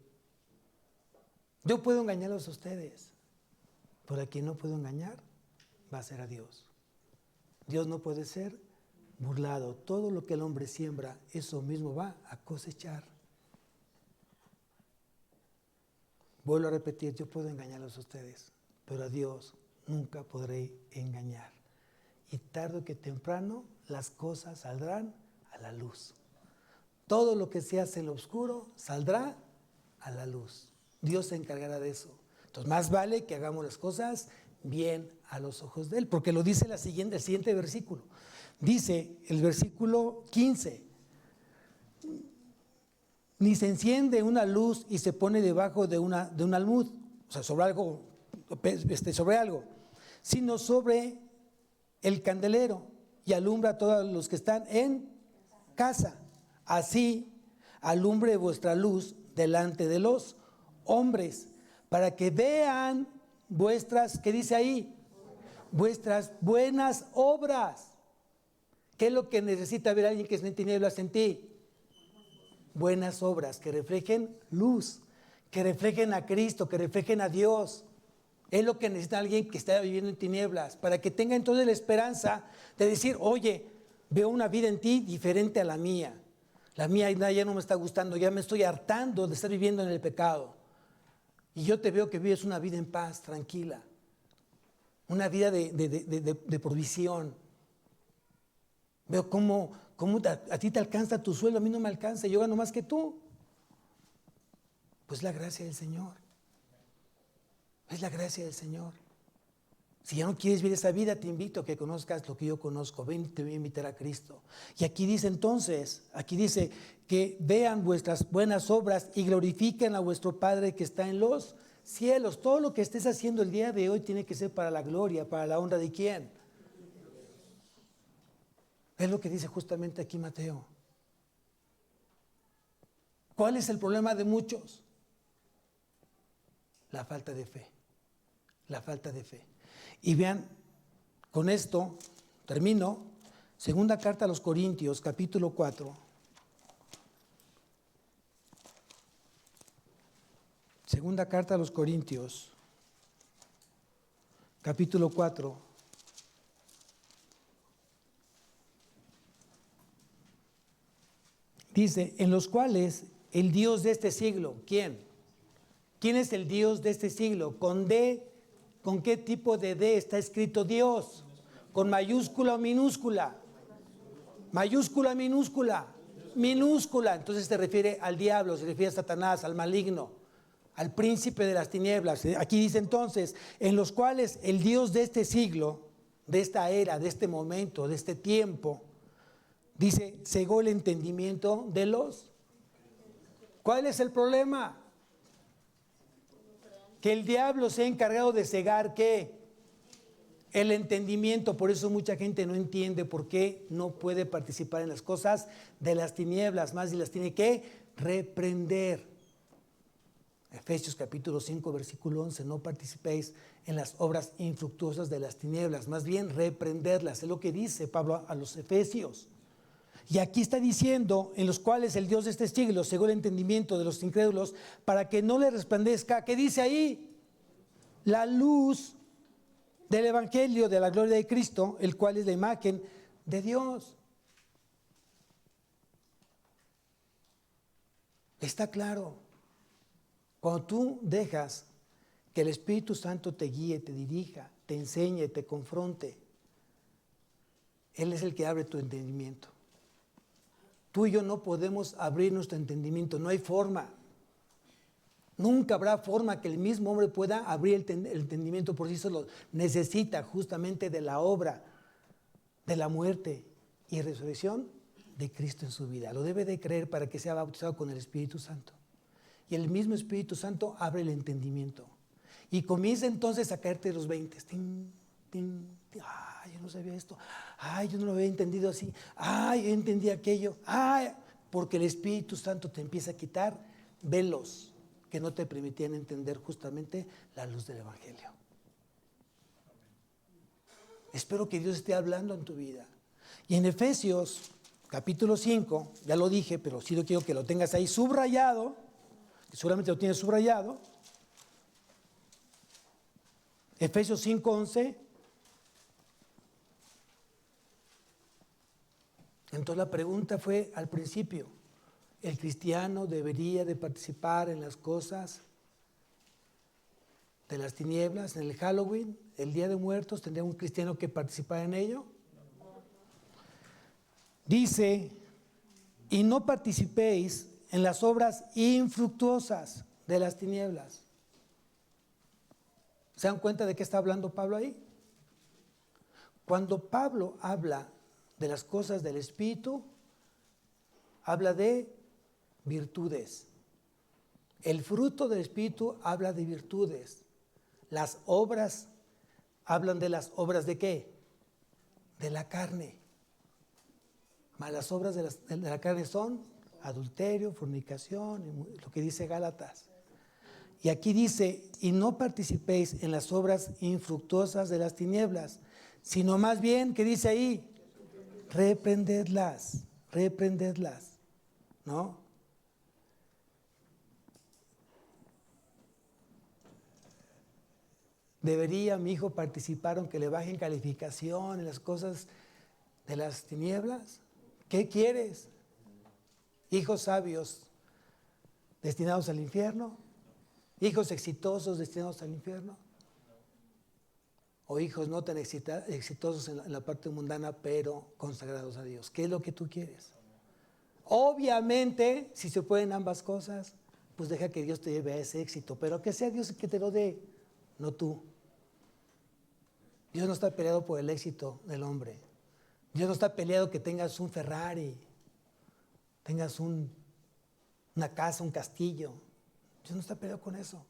A: Yo puedo engañarlos a ustedes, pero a quien no puedo engañar va a ser a Dios. Dios no puede ser burlado. Todo lo que el hombre siembra, eso mismo va a cosechar. Vuelvo a repetir, yo puedo engañarlos a ustedes, pero a Dios nunca podré engañar. Y tarde que temprano las cosas saldrán a la luz. Todo lo que se hace en lo oscuro saldrá a la luz. Dios se encargará de eso. Entonces más vale que hagamos las cosas bien a los ojos de Él, porque lo dice el siguiente versículo. Dice el versículo 15, ni se enciende una luz y se pone debajo de un almud, o sea, sobre algo, sino sobre el candelero, y alumbra a todos los que están en casa. Así alumbre vuestra luz delante de los hombres, para que vean vuestras, ¿qué dice ahí? Vuestras buenas obras. ¿Qué es lo que necesita ver alguien que está en tinieblas en ti? Buenas obras que reflejen luz, que reflejen a Cristo, que reflejen a Dios. Es lo que necesita alguien que está viviendo en tinieblas, para que tenga entonces la esperanza de decir, oye, veo una vida en ti diferente a la mía. La mía ya no me está gustando, ya me estoy hartando de estar viviendo en el pecado. Y yo te veo que vives una vida en paz, tranquila. Una vida de provisión. Veo cómo a ti te alcanza tu sueldo, a mí no me alcanza, yo gano más que tú. Pues la gracia del Señor. Es la gracia del Señor. Si ya no quieres vivir esa vida, te invito a que conozcas lo que yo conozco. Ven, te voy a invitar a Cristo. Y aquí dice entonces, que vean vuestras buenas obras y glorifiquen a vuestro Padre que está en los cielos. Todo lo que estés haciendo el día de hoy tiene que ser para la gloria, para la honra de ¿quién? Es lo que dice justamente aquí Mateo. ¿Cuál es el problema de muchos? La falta de fe. La falta de fe. Y vean, con esto termino. Segunda carta a los Corintios, capítulo 4. Segunda carta a los Corintios, capítulo 4. Dice, en los cuales el Dios de este siglo, ¿quién? ¿Quién es el Dios de este siglo? Con D, ¿con qué tipo de D está escrito Dios? ¿Con mayúscula o minúscula? Mayúscula, minúscula. minúscula. Entonces se refiere al diablo, se refiere a Satanás, al maligno, al príncipe de las tinieblas. Aquí dice entonces, en los cuales el Dios de este siglo, de esta era, de este momento, de este tiempo, dice, cegó el entendimiento de los. ¿Cuál es el problema? Que el diablo se ha encargado de cegar, ¿qué? El entendimiento. Por eso mucha gente no entiende por qué no puede participar en las cosas de las tinieblas, más y las tiene que reprender. Efesios capítulo 5, versículo 11, no participéis en las obras infructuosas de las tinieblas, más bien reprenderlas, es lo que dice Pablo a los Efesios. Y aquí está diciendo, en los cuales el Dios de este siglo cegó el entendimiento de los incrédulos para que no le resplandezca, ¿qué dice ahí? La luz del Evangelio de la gloria de Cristo, el cual es la imagen de Dios. Está claro. Cuando tú dejas que el Espíritu Santo te guíe, te dirija, te enseñe, te confronte, Él es el que abre tu entendimiento. Tú y yo no podemos abrir nuestro entendimiento, no hay forma. Nunca habrá forma que el mismo hombre pueda abrir el entendimiento por sí solo. Necesita justamente de la obra, de la muerte y resurrección de Cristo en su vida. Lo debe de creer para que sea bautizado con el Espíritu Santo. Y el mismo Espíritu Santo abre el entendimiento. Y comienza entonces a caerte los 20. Tin, tin, tin. Ay, yo no sabía esto. Ay, yo no lo había entendido así. Ay, yo entendí aquello. Ay, porque el Espíritu Santo te empieza a quitar velos que no te permitían entender justamente la luz del Evangelio. Espero que Dios esté hablando en tu vida. Y en Efesios capítulo 5, ya lo dije, pero sí quiero que lo tengas ahí subrayado, que seguramente lo tienes subrayado. Efesios 5:11. Entonces la pregunta fue al principio, ¿el cristiano debería de participar en las cosas de las tinieblas, en el Halloween, el Día de Muertos? ¿Tendría un cristiano que participar en ello? Dice, y no participéis en las obras infructuosas de las tinieblas. ¿Se dan cuenta de qué está hablando Pablo ahí? Cuando Pablo habla de las cosas del Espíritu, habla de virtudes. El fruto del Espíritu habla de virtudes. Las obras hablan de las obras de ¿qué? De la carne. Mas las obras de la carne son adulterio, fornicación, lo que dice Gálatas. Y aquí dice, y no participéis en las obras infructuosas de las tinieblas, sino más bien, ¿qué dice ahí? Reprendedlas, ¿no? ¿Debería mi hijo participar aunque le bajen calificación en las cosas de las tinieblas? ¿Qué quieres? ¿Hijos sabios destinados al infierno? ¿Hijos exitosos destinados al infierno? ¿O hijos no tan exitosos en la parte mundana, pero consagrados a Dios? ¿Qué es lo que tú quieres? Obviamente, si se pueden ambas cosas, pues deja que Dios te lleve a ese éxito, pero que sea Dios el que te lo dé, no tú. Dios no está peleado por el éxito del hombre. Dios no está peleado que tengas un Ferrari, tengas una casa, un castillo. Dios no está peleado con eso.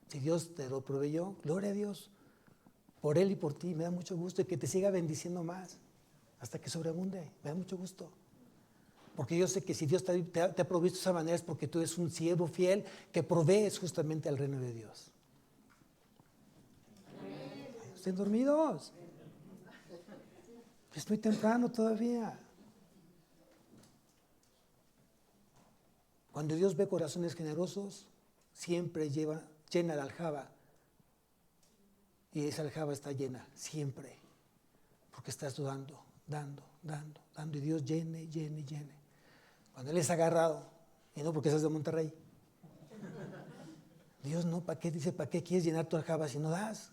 A: Si Dios te lo proveyó, gloria a Dios. Por Él y por ti, me da mucho gusto y que te siga bendiciendo más hasta que sobreabunde. Me da mucho gusto. Porque yo sé que si Dios te ha provisto de esa manera es porque tú eres un siervo fiel que provees justamente al reino de Dios. ¿Estén dormidos? Es muy temprano todavía. Cuando Dios ve corazones generosos, siempre llena la aljaba. Y esa aljaba está llena, siempre. Porque estás dando. Y Dios llene. Cuando Él es agarrado, y no porque seas de Monterrey. Dios no, ¿para qué? Dice, ¿para qué quieres llenar tu aljaba si no das?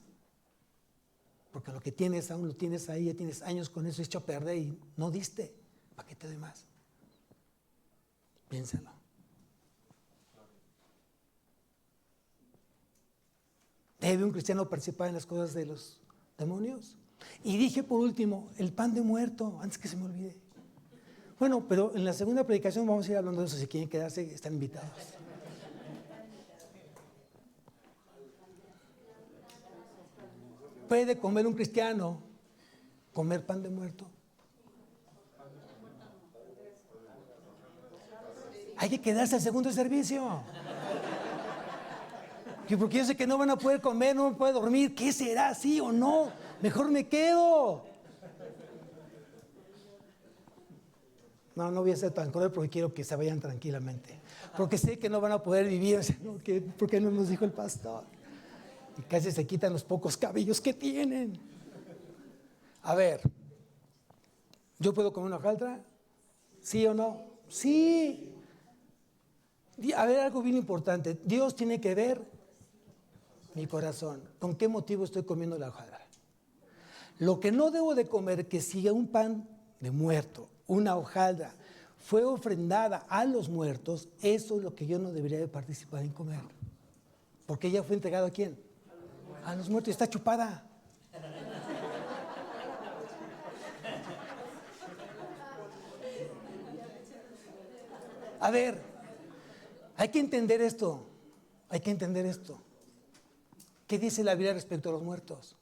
A: Porque lo que tienes aún lo tienes ahí, ya tienes años con eso hecho a perder y no diste. ¿Para qué te doy más? Piénsalo. ¿Debe un cristiano participar en las cosas de los demonios? Y dije por último, el pan de muerto, antes que se me olvide. Bueno, pero en la segunda predicación vamos a ir hablando de eso. Si quieren quedarse, están invitados. ¿Puede comer un cristiano comer pan de muerto? Hay que quedarse al segundo servicio. Porque yo sé que no van a poder comer, no van a poder dormir. ¿Qué será? ¿Sí o no? Mejor me quedo. No voy a ser tan cruel porque quiero que se vayan tranquilamente. Porque sé que no van a poder vivir. ¿Por qué no nos dijo el pastor? Y casi se quitan los pocos cabellos que tienen. A ver, ¿yo puedo comer una hojaldra? ¿Sí o no? Sí. A ver, algo bien importante. Dios tiene que ver mi corazón. ¿Con qué motivo estoy comiendo la hojaldra? Lo que no debo de comer, que si un pan de muerto, una hojaldra, fue ofrendada a los muertos, eso es lo que yo no debería de participar en comer. Porque ella fue entregada ¿a quién? A los muertos, y está chupada. A ver, hay que entender esto. Hay que entender esto. ¿Qué dice la Biblia respecto a los muertos?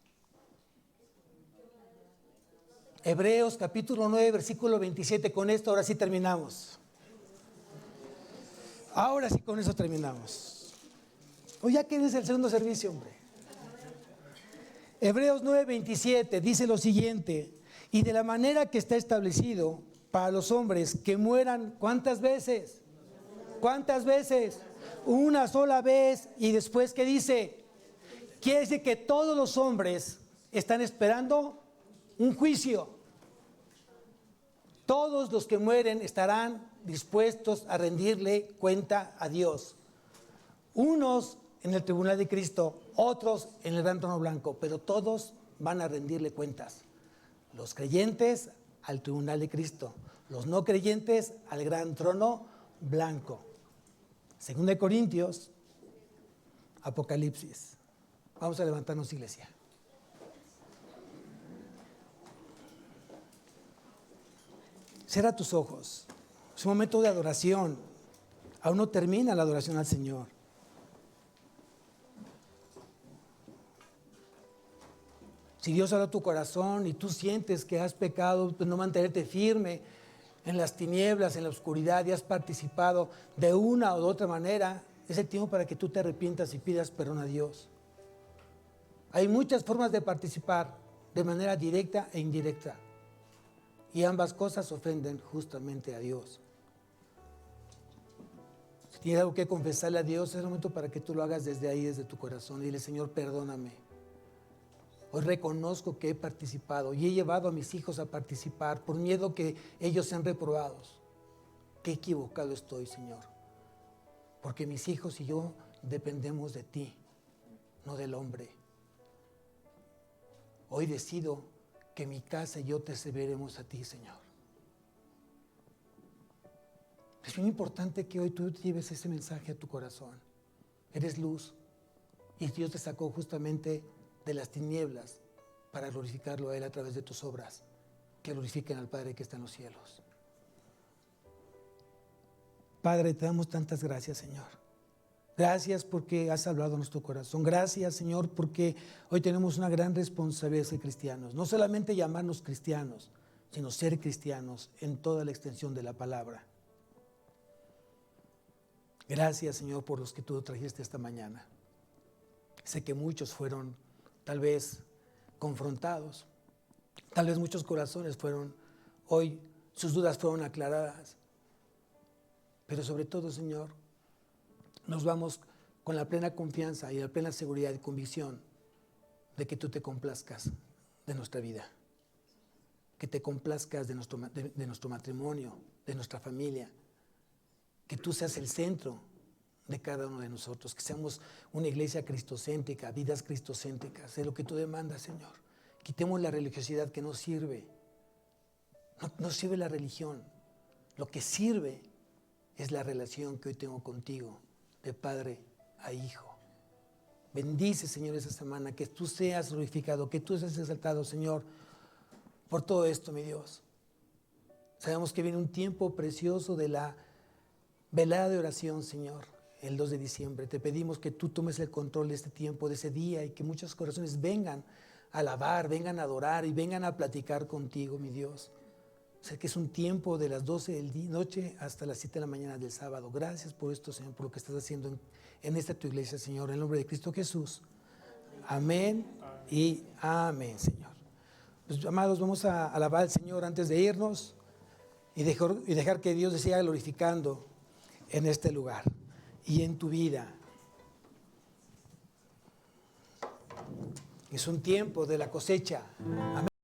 A: Hebreos capítulo 9, versículo 27. Con esto ahora sí terminamos. Ahora sí con eso terminamos. O ya que es el segundo servicio, hombre. Hebreos 9, 27 dice lo siguiente: y de la manera que está establecido para los hombres que mueran, ¿cuántas veces? ¿Cuántas veces? Una sola vez. Y después, ¿qué dice? Quiere decir que todos los hombres están esperando un juicio. Todos los que mueren estarán dispuestos a rendirle cuenta a Dios. Unos en el tribunal de Cristo, otros en el gran trono blanco, pero todos van a rendirle cuentas. Los creyentes al tribunal de Cristo, los no creyentes al gran trono blanco. Segunda de Corintios, Apocalipsis. Vamos a levantarnos, iglesia. Cierra tus ojos. Es un momento de adoración. Aún no termina la adoración al Señor. Si Dios habla a tu corazón y tú sientes que has pecado, pues no mantenerte firme en las tinieblas, en la oscuridad, y has participado de una o de otra manera, es el tiempo para que tú te arrepientas y pidas perdón a Dios. Hay muchas formas de participar, de manera directa e indirecta. Y ambas cosas ofenden justamente a Dios. Si tienes algo que confesarle a Dios, es el momento para que tú lo hagas desde ahí, desde tu corazón. Y dile: Señor, perdóname. Hoy reconozco que he participado y he llevado a mis hijos a participar por miedo que ellos sean reprobados. Qué equivocado estoy, Señor. Porque mis hijos y yo dependemos de ti, no del hombre. Hoy decido que mi casa y yo te serviremos a ti, Señor. Es muy importante que hoy tú lleves ese mensaje a tu corazón. Eres luz y Dios te sacó justamente de las tinieblas para glorificarlo a Él a través de tus obras, que glorifiquen al Padre que está en los cielos. Padre, te damos tantas gracias, Señor. Gracias porque has hablado a nuestro corazón. Gracias, Señor, porque hoy tenemos una gran responsabilidad de ser cristianos. No solamente llamarnos cristianos, sino ser cristianos en toda la extensión de la palabra. Gracias, Señor, por los que tú trajiste esta mañana. Sé que muchos fueron tal vez confrontados. Tal vez muchos corazones hoy sus dudas fueron aclaradas. Pero sobre todo, Señor, nos vamos con la plena confianza y la plena seguridad y convicción de que tú te complazcas de nuestra vida, que te complazcas de nuestro matrimonio, de nuestra familia, que tú seas el centro de cada uno de nosotros, que seamos una iglesia cristocéntrica, vidas cristocéntricas, es lo que tú demandas, Señor. Quitemos la religiosidad que no sirve. No sirve la religión. Lo que sirve es la relación que hoy tengo contigo, de padre a hijo. Bendice, Señor, esta semana, que tú seas glorificado, que tú seas exaltado, Señor, por todo esto, mi Dios. Sabemos que viene un tiempo precioso de la velada de oración, Señor, el 2 de diciembre. Te pedimos que tú tomes el control de este tiempo, de ese día, y que muchos corazones vengan a alabar, vengan a adorar y vengan a platicar contigo, mi Dios. Sé que es un tiempo de las 12 de la noche hasta las 7 de la mañana del sábado. Gracias por esto, Señor, por lo que estás haciendo en esta tu iglesia, Señor, en el nombre de Cristo Jesús. Amén y amén, Señor. Pues, amados, vamos a alabar al Señor antes de irnos y dejar que Dios se siga glorificando en este lugar y en tu vida. Es un tiempo de la cosecha. Amén.